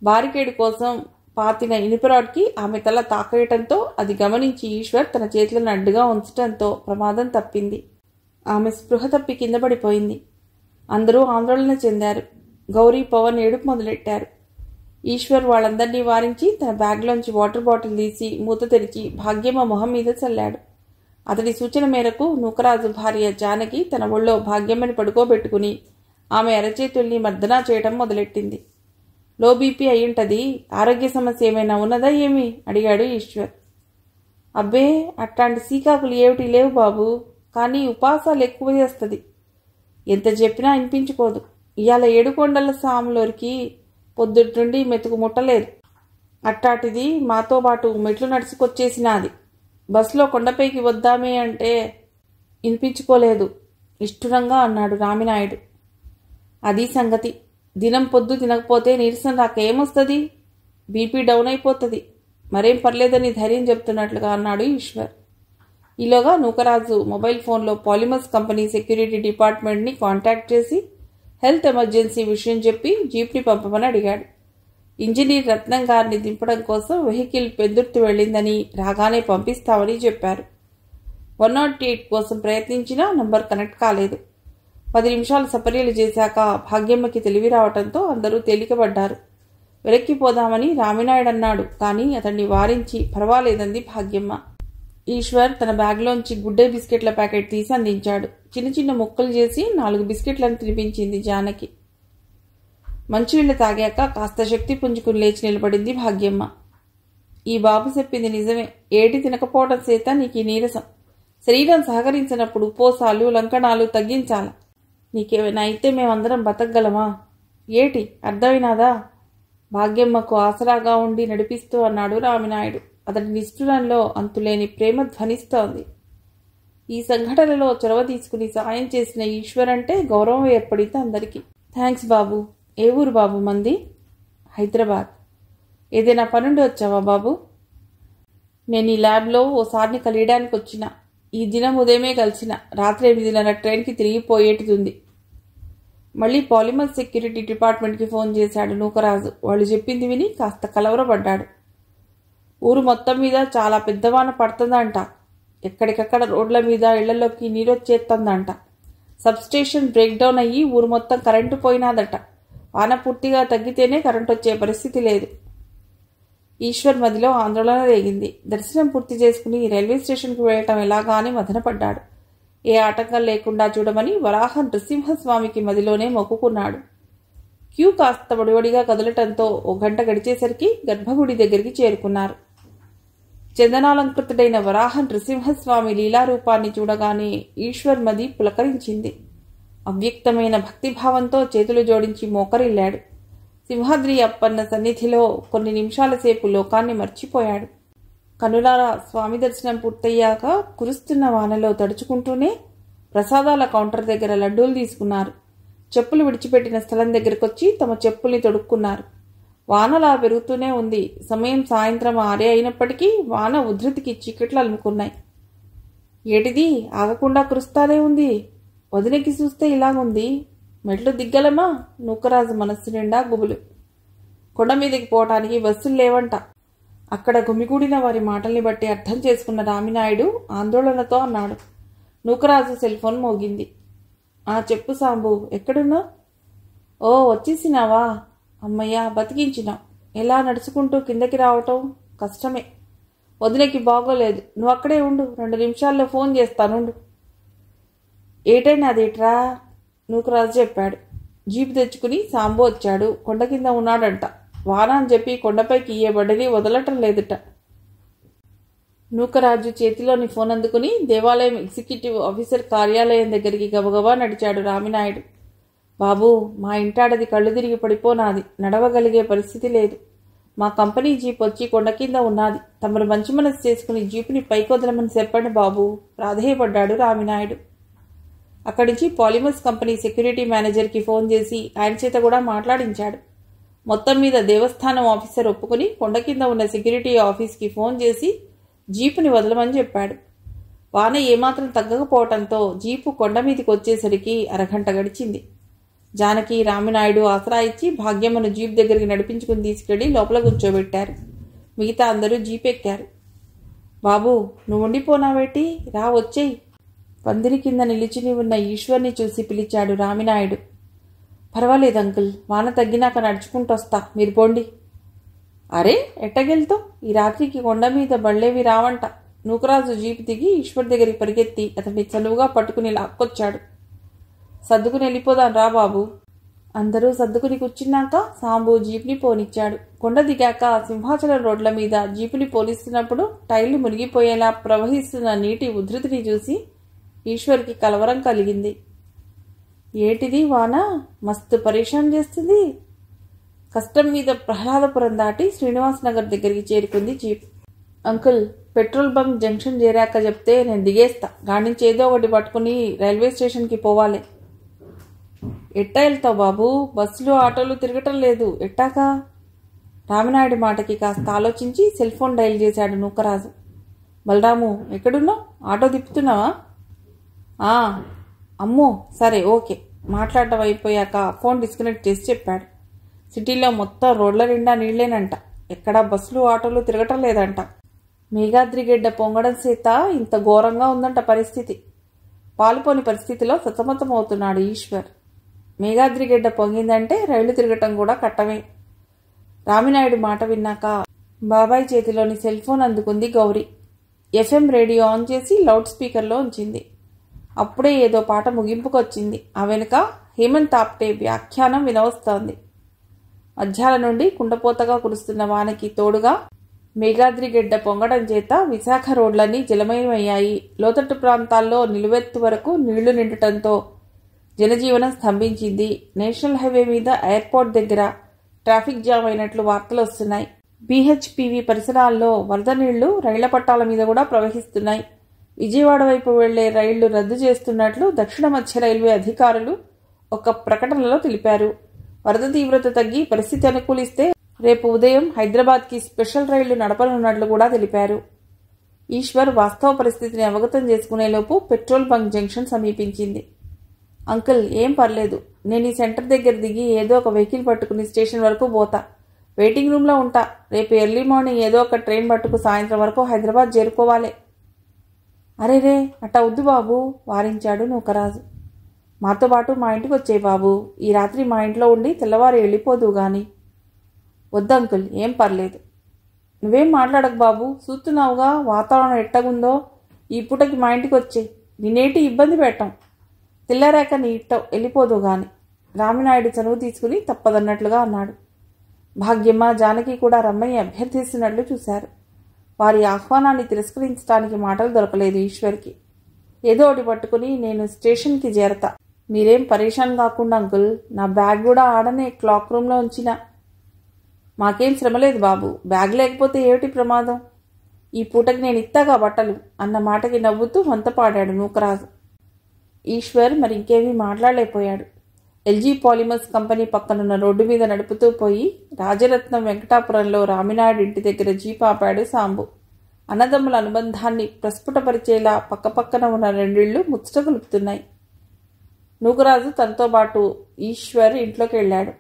బారికేడు కోసం పాతిన ఇనుపరాడ్కి ఆమె తల తాకేయటంతో అది గమనించి ఈశ్వర్ తన చేతులను అడ్డుగా ఉంచటంతో ప్రమాదం తప్పింది. ఆమె స్పృహ తప్పి కింద పడిపోయింది. అందరూ ఆందోళన చెందారు. గౌరీ, పవన్ ఏడుపు మొదలెట్టారు. ఈశ్వర్ వాళ్ళందరినీ వారించి తన బ్యాగ్లోంచి వాటర్ బాటిల్ తీసి మూత తెరిచి భాగ్యమ్మ మొహం మీద చల్లాడు. అతడి సూచన మేరకు నూకరాజు భార్య జానకి తన ఒళ్ళో భాగ్యమ్మని పడుకోబెట్టుకుని ఆమె అరచేతుల్ని మర్దనా చేయటం మొదలెట్టింది. లో బీపీ అయ్యుంటది, ఆరోగ్య సమస్య ఏమైనా ఉన్నదా ఏమి అడిగాడు ఈశ్వర్. అబ్బే, అట్లాంటి సీకాకులు ఏమిటి లేవు బాబు, కానీ ఉపాసాలు ఎక్కువ చేస్తుంది. ఎంత చెప్పినా వినిపించుకోదు. ఇవాళ ఏడుకొండల సాములోరికి పొద్దుట్నుండి మెతుకు ముట్టలేదు. అట్టాటిది మాతో పాటు మెట్లు నడుచుకొచ్చేసినాది. బస్సులో కొండపైకి వద్దామే అంటే వినిపించుకోలేదు నిష్ఠురంగా అన్నాడు రామినాయుడు. అది సంగతి. దినం పొద్దు తినకపోతే నీరసం రాకేమొస్తుంది, బీపీ డౌన్ అయిపోతుంది. మరేం పర్లేదని ధైర్యం చెప్తున్నట్లుగా అన్నాడు ఈశ్వర్. ఈలోగా నూకరాజు మొబైల్ ఫోన్లో పాలిమర్స్ కంపెనీ సెక్యూరిటీ డిపార్ట్మెంట్ని కాంటాక్ట్ చేసి హెల్త్ ఎమర్జెన్సీ విషయం చెప్పి జీప్ని పంపమని అడిగాడు. ఇంజనీర్ రత్నం గారిని దింపడం కోసం వెహికల్ పెందుర్తి వెళ్ళిందని, రాగానే పంపిస్తామని చెప్పారు. 108 కోసం ప్రయత్నించినా నంబర్ కనెక్ట్ కాలేదు. 10 నిమిషాలు సపర్యలు చేశాక భాగ్యమ్మకి తెలివి రావటంతో అందరూ తేలికపడ్డారు. వెనక్కిపోదామని రామినాయుడు అన్నాడు, కానీ అతన్ని వారించి పర్వాలేదంది భాగ్యమ్మ. ఈశ్వర్ తన బ్యాగ్లోంచి గుడ్డే బిస్కెట్ల ప్యాకెట్ తీసి అందించాడు. చిన్న చిన్న ముక్కలు చేసి 4 బిస్కెట్లను తినిపించింది జానకి. మంచినీళ్ళు తాగాక కాస్త శక్తి పుంజుకుని లేచి నిలబడింది భాగ్యమ్మ. ఈ బాబు చెప్పింది నిజమే, ఏటి తినకపోవడం చేత నీకు ఈ నీరసం. శరీరం సహకరించినప్పుడు ఉపవాసాలు లంకణాలు తగ్గించాల. నీకేమైనా అయితే మేమందరం బతకగలమా? ఏటి అర్థమైనాదా? భాగ్యమ్మకు ఆసరాగా ఉండి నడిపిస్తూ అన్నాడు రామినాయుడు. అతడి నిష్ఠురంలో అంతులేని ప్రేమ ధ్వనిస్తోంది. ఈ సంఘటనలో చొరవ తీసుకుని సాయం చేసిన ఈశ్వర్ అంటే గౌరవం ఏర్పడింది అందరికీ. థ్యాంక్స్ బాబు. ఏ ఊరు బాబు మంది? హైదరాబాద్. ఏదైనా పనుండి వచ్చావా బాబు? నేను ఈ ల్యాబ్లో ఓసారిని కలియడానికి వచ్చిన. ఈ దినం ఉదయమే కలిసిన. రాత్రి 8:30 ట్రైన్కి తిరిగిపోయేటిది. మళ్ళీ పాలిమర్ సెక్యూరిటీ డిపార్ట్మెంట్కి ఫోన్ చేశాడు నూకరాజు. వాళ్ళు చెప్పింది విని కాస్త కలవరపడ్డాడు. ఊరు మొత్తం మీద చాలా పెద్దవాన పడుతుందంట. ఎక్కడికక్కడ రోడ్ల మీద ఇళ్లలోకి నీరొచ్చేస్తుందంట. సబ్స్టేషన్ బ్రేక్ డౌన్ అయ్యి ఊరు మొత్తం కరెంటు పోయినాదట. వాన పూర్తిగా తగ్గితేనే కరెంటు వచ్చే పరిస్థితి లేదు. ఈశ్వర్ మదిలో ఆందోళన రేగింది. దర్శనం పూర్తి చేసుకుని రైల్వే స్టేషన్కు వెళ్ళటం ఎలాగా అని మదనపడ్డాడు. ఏ ఆటంకం లేకుండా చూడమని వరాహ నృసింహస్వామికి మదిలోనే మొక్కుకున్నాడు. క్యూ కాస్త వడివడిగా కదలటంతో 1 గంట గడిచేసరికి గర్భగుడి దగ్గరికి చేరుకున్నారు. చందనాలంకృతుడైన వరాహ నృసింహస్వామి లీలారూపాన్ని చూడగానే ఈశ్వర్ మది పులకరించింది. అవ్యక్తమైన భక్తిభావంతో చేతులు జోడించి మోకరిల్లాడు. సింహాద్రి అప్పన్న సన్నిధిలో కొన్ని నిమిషాల సేపు లోకాన్ని మర్చిపోయాడు. కనులారా స్వామి దర్శనం పూర్తయ్యాక కురుస్తున్న వానలో తడుచుకుంటూనే ప్రసాదాల కౌంటర్ దగ్గర లడ్డూలు తీసుకున్నారు. చెప్పులు విడిచిపెట్టిన స్థలం దగ్గరకొచ్చి తమ చెప్పుల్ని తొడుక్కున్నారు. వానలా పెరుగుతూనే ఉంది. సమయం సాయంత్రం 6 అయినప్పటికీ వాన ఉధృతికి చీకట్లు అలుముకున్నాయి. ఏటిది ఆగకుండా కురుస్తానే ఉంది. వదినకి చూస్తే ఇలాగుంది. మెట్లు దిగ్గలమా? నూకరాజు మనస్సు నిండా గుబులు. కొండ మీదకి పోవటానికి బస్సులు లేవంట. అక్కడ గుమిగూడిన వారి మాటల్ని బట్టి అర్థం చేసుకున్న రామినాయుడు ఆందోళనతో అన్నాడు. నూకరాజు సెల్ ఫోన్ మోగింది. చెప్పు సాంబు, ఎక్కడున్నావు? ఓ వచ్చేసినావా? అమ్మయ్యా, బతికించినావు. ఎలా నడుచుకుంటూ కిందకి రావటం కష్టమే. వదినకి బాగోలేదు. నువ్వు అక్కడే ఉండు, 2 నిమిషాల్లో ఫోన్ చేస్తానుండు. ఏటైనా అదేట్రా? నూకరాజు చెప్పాడు. జీపు తెచ్చుకుని సాంబు వచ్చాడు. కొండ కింద ఉన్నాడంట. వాన అని చెప్పి కొండపైకి ఏ బడ్డని వదలటం లేదుట. నూకరాజు చేతిలోని ఫోన్ అందుకుని దేవాలయం ఎగ్జిక్యూటివ్ ఆఫీసర్ కార్యాలయం దగ్గరికి గబగబా నడిచాడు రామినాయుడు. బాబూ, మా ఇంటాడది కళ్ళు తిరిగి పడిపోనాది. నడవగలిగే పరిస్థితి లేదు. మా కంపెనీ జీప్ వచ్చి కొండ కింద ఉన్నది. తమరు మంచి మనసు చేసుకుని జీపుని పైకొదలమని చెప్పండి బాబు, ప్రాధేయపడ్డాడు రామినాయుడు. అక్కడి నుంచి పాలిమర్స్ కంపెనీ సెక్యూరిటీ మేనేజర్కి ఫోన్ చేసి ఆయన చేత కూడా మాట్లాడించాడు. మొత్తం మీద దేవస్థానం ఆఫీసర్ ఒప్పుకుని కొండ కింద ఉన్న సెక్యూరిటీ ఆఫీస్కి ఫోన్ చేసి జీపుని వదలమని చెప్పాడు. వాన ఏమాత్రం తగ్గకపోవటంతో జీపు కొండ మీదకి వచ్చేసరికి 1 గంట గడిచింది. జానకి రామినాయుడు ఆసరా ఇచ్చి భాగ్యమ్మను జీప్ దగ్గరికి నడిపించుకుని తీసుకెళ్లి లోపల కూర్చోబెట్టారు. మిగతా అందరూ జీప్ ఎక్కారు. బాబు, నువ్వు ఉండిపోనావేటి? రా, వచ్చేయి. పందిరి కింద నిలిచిని ఉన్న ఈశ్వర్ని చూసి పిలిచాడు రామినాయుడు. పర్వాలేదు అంకుల్, వాన తగ్గినాక నడుచుకుంటొస్తా, మీరు పోండి. అరే, ఎట్టగెళ్తావు? ఈ రాత్రికి కొండ మీద బళ్ళేవి రావంట. నూకరాజు జీపు దిగి ఈశ్వర్ దగ్గరికి పరిగెత్తి అతన్ని చనువుగా పట్టుకుని లాక్కొచ్చాడు. సర్దుకుని వెళ్ళిపోదాం రా బాబు. అందరూ సర్దుకుని కూర్చున్నాక సాంబు జీప్ని పోనిచ్చాడు. కొండ దిగాక సింహాచలం రోడ్ల మీద జీపుని పోనిస్తున్నప్పుడు టైర్లు మునిగిపోయేలా ప్రవహిస్తున్న నీటి ఉధృతిని చూసి ఈశ్వర్కి కలవరం కలిగింది. ఏటిది వాన మస్తు పరేషాన్ చేస్తుంది. కష్టం మీద ప్రహ్లాదపురం దాటి శ్రీనివాస్ నగర్ దగ్గరికి చేరుకుంది jeep. Uncle, petrol bunk junction చేరాక చెప్తే నేను దిగేస్తా. గాడించి ఏదో ఒకటి పట్టుకుని రైల్వే స్టేషన్కి పోవాలి. ఎట్టా వెళ్తావు బాబు? బస్సులు ఆటోలు తిరగటం లేదు, ఎట్టాకా? రామినాయుడు మాటకి కాస్త ఆలోచించి సెల్ ఫోన్ డైల్ చేశాడు నూకరాజు. బలరాము, ఎక్కడున్నావు? ఆటో తిప్పుతున్నావా? అమ్మో, సరే, ఓకే. మాట్లాడటం అయిపోయాక ఫోన్ డిస్కనెక్ట్ చేసి చెప్పాడు. సిటీలో మొత్తం రోడ్ల నిండా నీళ్లేనంట. ఎక్కడా బస్సులు ఆటోలు తిరగటం లేదంట. మేఘాద్రిగడ్డ పొంగడం చేత ఇంత ఘోరంగా ఉందంట పరిస్థితి. పాలుపోని పరిస్థితిలో సతమతమవుతున్నాడు ఈశ్వర్. మేఘాద్రిగడ్డ పొంగిందంటే రైళ్లు తిరగటం కూడా కట్టమే. రామినాయుడు మాట విన్నాక బాబాయ్ చేతిలోని సెల్ ఫోన్ అందుకుంది గౌరీ. ఎఫ్ఎం రేడియో ఆన్ చేసి లౌడ్ స్పీకర్లో ఉంచింది. అప్పుడే ఏదో పాట ముగింపుకొచ్చింది. ఆ వెనుక హేమంత్ ఆప్టే వ్యాఖ్యానం వినవస్తోంది. మధ్యాహ్నం నుండి కుండపోతగా కురుస్తున్న వానకి తోడుగా మేఘాద్రిగడ్డ పొంగడం చేత విశాఖ రోడ్లన్నీ జలమయమయ్యాయి. లోతట్టు ప్రాంతాల్లో నిలువెత్తు వరకు నీళ్లు నిండటంతో జనజీవనం స్తంభించింది. నేషనల్ హైవే మీద ఎయిర్పోర్ట్ దగ్గర ట్రాఫిక్ జామ్ అయినట్లు వార్తలు వస్తున్నాయి. బీహెచ్పీవీ పరిసరాల్లో వరద నీళ్లు రైళ్ల పట్టాల మీద కూడా ప్రవహిస్తున్నాయి. విజయవాడ వైపు వెళ్లే రైళ్లు రద్దు చేస్తున్నట్లు దక్షిణ మధ్య రైల్వే అధికారులు ఒక ప్రకటనలో తెలిపారు. వరద తీవ్రత తగ్గి పరిస్థితి అనుకూలిస్తే రేపు ఉదయం హైదరాబాద్కి స్పెషల్ రైళ్లు నడపనున్నట్లు కూడా తెలిపారు. ఈశ్వర్ వాస్తవ పరిస్థితిని అవగతం చేసుకునేలోపు పెట్రోల్ బంక్ జంక్షన్ సమీపించింది. అంకుల్, ఏం పర్లేదు. నేను ఈ సెంటర్ దగ్గర దిగి ఏదో ఒక వెహికల్ పట్టుకుని స్టేషన్ వరకు పోతా. వెయిటింగ్ రూమ్లో ఉంటా. రేపు ఎర్లీ మార్నింగ్ ఏదో ఒక ట్రైన్ పట్టుకు సాయంత్రం వరకు హైదరాబాద్ చేరుకోవాలి. అరేరే, అట్టా వద్దు బాబు, వారించాడు నూకరాజు. మాతో పాటు మా ఇంటికి వచ్చేయి బాబు. ఈ రాత్రి మా ఇంట్లో ఉండి తెల్లవారు వెళ్ళిపోదు గాని. వద్దు అంకుల్, ఏం పర్లేదు. నువ్వేం మాట్లాడకు బాబు, చూస్తున్నావుగా వాతావరణం ఎట్టగుందో. ఈ పూటకి మా ఇంటికి వచ్చేయి. నిన్నేటి ఇబ్బంది పెట్టాం. తెల్లారాక నీ ఇట్టం వెళ్ళిపోదు గాని. రామినాయుడు చనువు తీసుకుని తప్పదన్నట్లుగా అన్నాడు. భాగ్యమ్మ, జానకి కూడా రమ్మని అభ్యర్థిస్తున్నట్లు చూశారు. వారి ఆహ్వానాన్ని తిరస్కరించడానికి మాటలు దొరకలేదు ఈశ్వర్కి. ఏదో ఒకటి పట్టుకుని నేను స్టేషన్కి చేరతా. మీరేం పరేషాన్ కాకుండా అంకుల్. నా బ్యాగ్ కూడా ఆడనే క్లాక్ రూమ్లో ఉంచినా. మాకేం శ్రమలేదు బాబు. బ్యాగ్ లేకపోతే ఏమిటి ప్రమాదం? ఈ పూటకి నేను ఇస్తాగా బట్టలు అన్న మాటకి నవ్వుతూ వంతపాడాడు నూకరాజు. ఈశ్వర్ మరి ఇంకేమీ మాట్లాడలేకపోయాడు. ఎల్జీ పాలిమర్స్ కంపెనీ పక్కనున్న రోడ్డు మీద నడుపుతూ పోయి రాజరత్నం వెంకటాపురంలో రామినాయుడు ఇంటి దగ్గర జీప్ ఆపాడు సాంబు. అన్నదమ్ముల అనుబంధాన్ని ప్రస్ఫుటపరిచేలా పక్కపక్కన ఉన్న రెండిళ్లు ముచ్చట కలుపుతున్నాయి. నూకరాజు తనతో పాటు ఈశ్వర్ ఇంట్లోకి వెళ్ళాడు.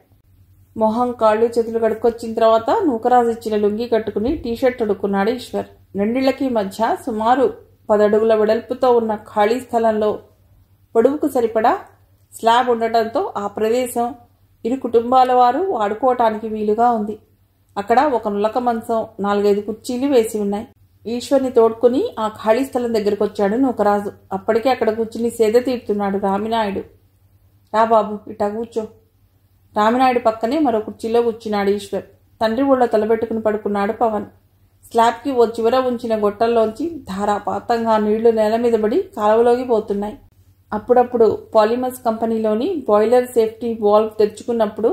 మొహం కాళ్ళు చేతులు కడుక్కొచ్చిన తర్వాత నూకరాజు ఇచ్చిన లుంగి కట్టుకుని టీషర్ట్ తొడుక్కున్నాడు ఈశ్వర్. రెండిళ్లకి మధ్య సుమారు 10 అడుగుల వెడల్పుతో ఉన్న ఖాళీ స్థలంలో పొడవుకు సరిపడా స్లాబ్ ఉండటంతో ఆ ప్రదేశం ఇరు కుటుంబాల వారు వాడుకోవటానికి వీలుగా ఉంది. అక్కడ ఒక నులక మంచం, 4-5 కుర్చీలు వేసి ఉన్నాయి. ఈశ్వర్ని తోడుకుని ఆ ఖాళీ స్థలం దగ్గరకు వచ్చాడు నూకరాజు. అప్పటికే అక్కడ కూర్చుని సేద తీరుతున్నాడు రామినాయుడు. రా బాబు, ఇటా కూర్చో. రామినాయుడు పక్కనే మరో కుర్చీలో కూర్చున్నాడు ఈశ్వర్. తండ్రి ఊళ్ళో తలబెట్టుకుని పడుకున్నాడు పవన్. స్లాబ్కి ఓ చివర ఉంచిన గొట్టంలోంచి ధారాపాతంగా నీళ్లు నేల మీద పడి కాలువలోకి పోతున్నాయి. అప్పుడప్పుడు పాలిమర్స్ కంపెనీలోని బాయిలర్ సేఫ్టీ వాల్వ్ తెరుచుకున్నప్పుడు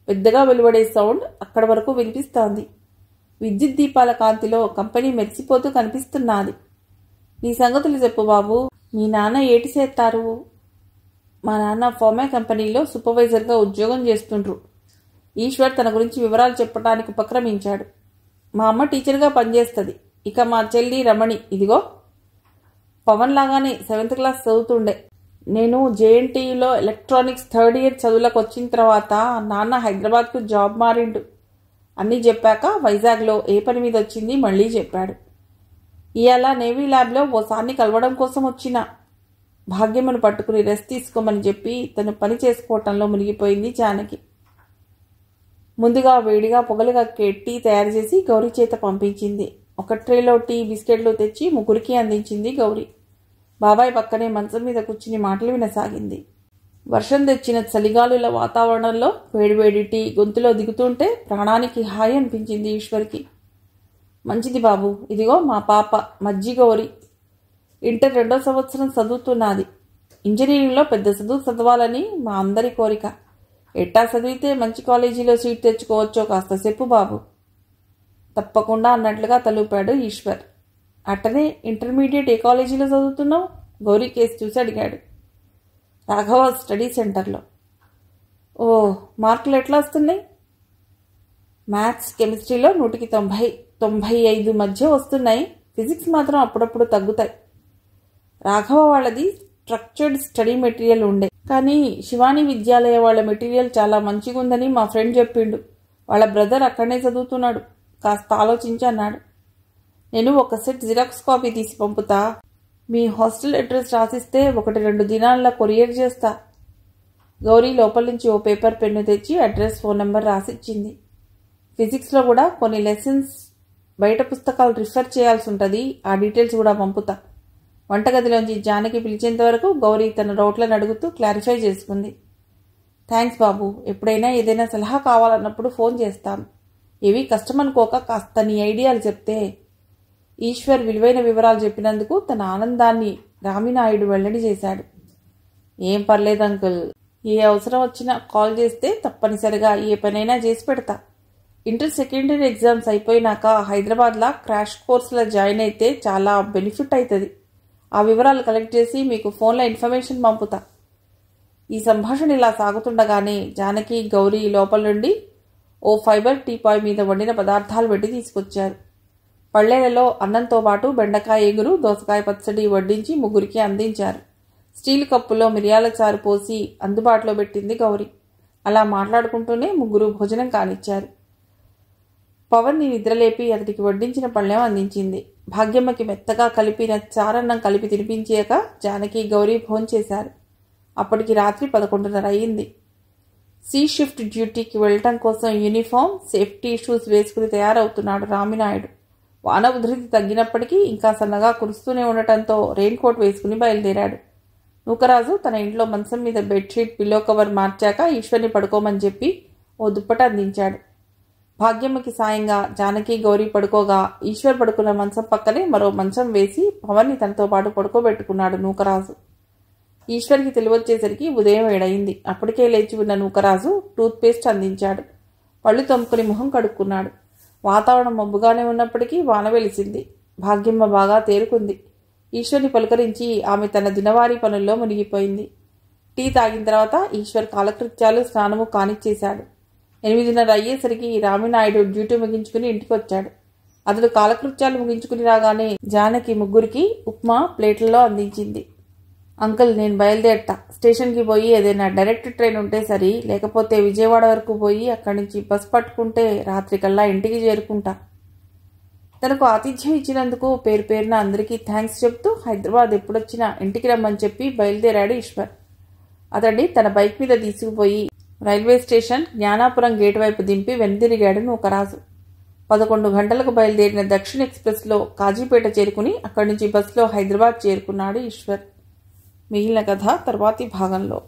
పెద్దగా వెలువడే సౌండ్ అక్కడి వరకు వినిపిస్తోంది. విద్యుత్ దీపాల కాంతిలో కంపెనీ మెరిసిపోతూ కనిపిస్తున్నది. నీ సంగతులు చెప్పు బాబు. మీ నాన్న ఏటి చేస్తారు? మా నాన్న ఫోమే కంపెనీలో సూపర్వైజర్గా ఉద్యోగం చేస్తుండ్రు. ఈశ్వర్ తన గురించి వివరాలు చెప్పడానికి ఉపక్రమించాడు. మా అమ్మ టీచర్గా పనిచేస్తుంది. ఇక మా చెల్లి రమణి ఇదిగో పవన్ లాగానే 7th క్లాస్ చదువుతుండే. నేను జేఎన్టీయూలో ఎలక్ట్రానిక్స్ థర్డ్ ఇయర్ చదువులకు వచ్చిన తర్వాత నాన్న హైదరాబాద్కు జాబ్ మారిండు అన్నీ చెప్పాక వైజాగ్లో ఏ పని మీద వచ్చింది మళ్ళీ చెప్పాడు. ఇవాళ నేవీ ల్యాబ్లో ఓసారిని కలవడం కోసం వచ్చిన. భాగ్యమ్మను పట్టుకుని రెస్ట్ తీసుకోమని చెప్పి తను పని చేసుకోవటంలో మునిగిపోయింది జానకి. ముందుగా వేడిగా పొగలుగా టీ తయారు చేసి గౌరీ చేత పంపించింది. ఒక ట్రేలో టీ బిస్కెట్లు తెచ్చి ముగ్గురికి అందించింది గౌరీ. బాబాయ్ పక్కనే మంచం మీద కూర్చుని మాటలు వినసాగింది. వర్షం తెచ్చిన చలిగాలుల వాతావరణంలో వేడివేడి టీ గొంతులో దిగుతుంటే ప్రాణానికి హాయి అనిపించింది ఈశ్వర్కి. మంచిది బాబు, ఇదిగో మా పాప మజ్జి గౌరీ. ఇంటర్ 2వ సంవత్సరం చదువుతున్నది. ఇంజనీరింగ్లో పెద్ద చదువు చదవాలని మా అందరి కోరిక. ఎట్టా చదివితే మంచి కాలేజీలో సీట్ తెచ్చుకోవచ్చో కాస్త చెప్పు బాబు. తప్పకుండా అన్నట్లుగా తలూపాడు ఈశ్వర్. అట్టనే ఇంటర్మీడియట్ ఏ కాలేజీలో చదువుతున్నావు? గౌరీ కేసు చూసి అడిగాడు. రాఘవ స్టడీ సెంటర్లో. ఓ, మార్కులు ఎట్లా వస్తున్నాయి? మ్యాథ్స్ కెమిస్ట్రీలో 100కి 90-95 మధ్య వస్తున్నాయి. ఫిజిక్స్ మాత్రం అప్పుడప్పుడు తగ్గుతాయి. రాఘవ వాళ్ళది స్ట్రక్చర్డ్ స్టడీ మెటీరియల్ ఉండే, కానీ శివాని విద్యాలయ వాళ్ళ మెటీరియల్ చాలా మంచిగుందని మా ఫ్రెండ్ చెప్పిండు. వాళ్ళ బ్రదర్ అక్కడనే చదువుతున్నాడు. కాస్త ఆలోచించి అన్నాడు. నేను ఒక సెట్ జిరాక్స్ కాపీ తీసి పంపుతా. మీ హాస్టల్ అడ్రస్ రాసిస్తే 1-2 దినాల్లో కొరియర్ చేస్తా. గౌరీ లోపల నుంచి ఓ పేపర్ పెన్ను తెచ్చి అడ్రస్, ఫోన్ నెంబర్ రాసిచ్చింది. ఫిజిక్స్లో కూడా కొన్ని లెసన్స్ బయట పుస్తకాలు రిఫర్ చేయాల్సి ఉంటుంది. ఆ డీటెయిల్స్ కూడా పంపుతా. వంటగదిలోంచి జానకి పిలిచేంత వరకు గౌరీ తన డౌట్లను అడుగుతూ క్లారిఫై చేసుకుంది. థ్యాంక్స్ బాబు, ఎప్పుడైనా ఏదైనా సలహా కావాలన్నప్పుడు ఫోన్ చేస్తాను. ఏవి కష్టమనుకోక కాస్త నీ ఐడియాలు చెప్తే. ఈశ్వర్ విలువైన వివరాలు చెప్పినందుకు తన ఆనందాన్ని రామినాయుడు వెల్లడి చేశాడు. ఏం పర్లేదు అంకుల్, ఏ అవసరం వచ్చినా కాల్ చేస్తే తప్పనిసరిగా ఏ పనైనా చేసి పెడతా. ఇంటర్ సెకండరీ ఎగ్జామ్స్ అయిపోయినాక హైదరాబాద్లో క్రాష్ కోర్సులో జాయిన్ అయితే చాలా బెనిఫిట్ అవుతుంది. ఆ వివరాలు కలెక్ట్ చేసి మీకు ఫోన్లో ఇన్ఫర్మేషన్ పంపుతా. ఈ సంభాషణ ఇలా సాగుతుండగానే జానకి, గౌరీ లోపల నుండి ఓ ఫైబర్ టీపాయ్ మీద వండిన పదార్థాలు పెట్టి తీసుకొచ్చారు. పళ్ళేలలో అన్నంతో పాటు బెండకాయ ఎగురు, దోసకాయ పచ్చడి వడ్డించి ముగ్గురికి అందించారు. స్టీల్ కప్పులో మిరియాల చారు పోసి అందుబాటులో పెట్టింది గౌరీ. అలా మాట్లాడుకుంటూనే ముగ్గురు భోజనం కానిచ్చారు. పవన్ని నిద్రలేపి అతడికి వడ్డించిన పళ్ళెం అందించింది. భాగ్యమ్మకి మెత్తగా కలిపిన చారన్నం కలిపి తినిపించాక జానకి, గౌరీ భోంచేశారు. అప్పటికి రాత్రి 11:30 అయింది. సీ షిఫ్ట్ డ్యూటీకి వెళ్లటం కోసం యూనిఫామ్, సేఫ్టీ షూస్ వేసుకుని తయారవుతున్నాడు రామినాయుడు. వాన ఉధృతి తగ్గినప్పటికీ ఇంకా సన్నగా కురుస్తూనే ఉండటంతో రెయిన్ కోట్ వేసుకుని బయలుదేరాడు. నూకరాజు తన ఇంట్లో మంచం మీద బెడ్షీట్, పిల్లో కవర్ మార్చాక ఈశ్వర్ని పడుకోమని చెప్పి ఓ దుప్పట అందించాడు. భాగ్యమ్మకి సాయంగా జానకి, గౌరీ పడుకోగా ఈశ్వర్ పడుకున్న మంచం పక్కనే మరో మంచం వేసి పవన్ని తనతో పాటు పడుకోబెట్టుకున్నాడు నూకరాజు. ఈశ్వర్కి తెలివొచ్చేసరికి ఉదయం 7 అయింది. అప్పటికే లేచి ఉన్న నూకరాజు టూత్ పేస్ట్ అందించాడు. పళ్ళు తోముకుని మొహం కడుక్కున్నాడు. వాతావరణం మబ్బుగానే ఉన్నప్పటికీ వాన వెలిసింది. భాగ్యమ్మ బాగా తేరుకుంది. ఈశ్వర్ని పలుకరించి ఆమె తన దినవారీ పనుల్లో మునిగిపోయింది. టీ తాగిన తర్వాత ఈశ్వర్ కాలకృత్యాలు, స్నానము కానిచ్చేశాడు. 8:30 అయ్యేసరికి రామినాయుడు డ్యూటీ ముగించుకుని ఇంటికి వచ్చాడు. అతడు కాలకృత్యాలు ముగించుకుని రాగానే జానకి ముగ్గురికి ఉప్మా ప్లేట్లలో అందించింది. అంకుల్, నేను బయలుదేరతా. స్టేషన్కి పోయి ఏదైనా డైరెక్ట్ ట్రైన్ ఉంటే సరి, లేకపోతే విజయవాడ వరకు పోయి అక్కడి నుంచి బస్ పట్టుకుంటే రాత్రికల్లా ఇంటికి చేరుకుంటా. తనకు ఆతిథ్యం ఇచ్చినందుకు పేరు పేరున అందరికీ థ్యాంక్స్ చెప్తూ హైదరాబాద్ ఎప్పుడొచ్చినా ఇంటికి రమ్మని చెప్పి బయలుదేరాడు ఈశ్వర్. అతన్ని తన బైక్ మీద తీసుకుపోయి రైల్వే స్టేషన్ జ్ఞానాపురం గేటు వైపు దింపి వెనుదిరిగాడు నూకరాజు. 11 గంటలకు బయలుదేరిన దక్షిణ ఎక్స్ప్రెస్లో కాజీపేట చేరుకుని అక్కడి నుంచి బస్సులో హైదరాబాద్ చేరుకున్నాడు ఈశ్వర్. మిగిలిన కథ తర్వాతి భాగంలో.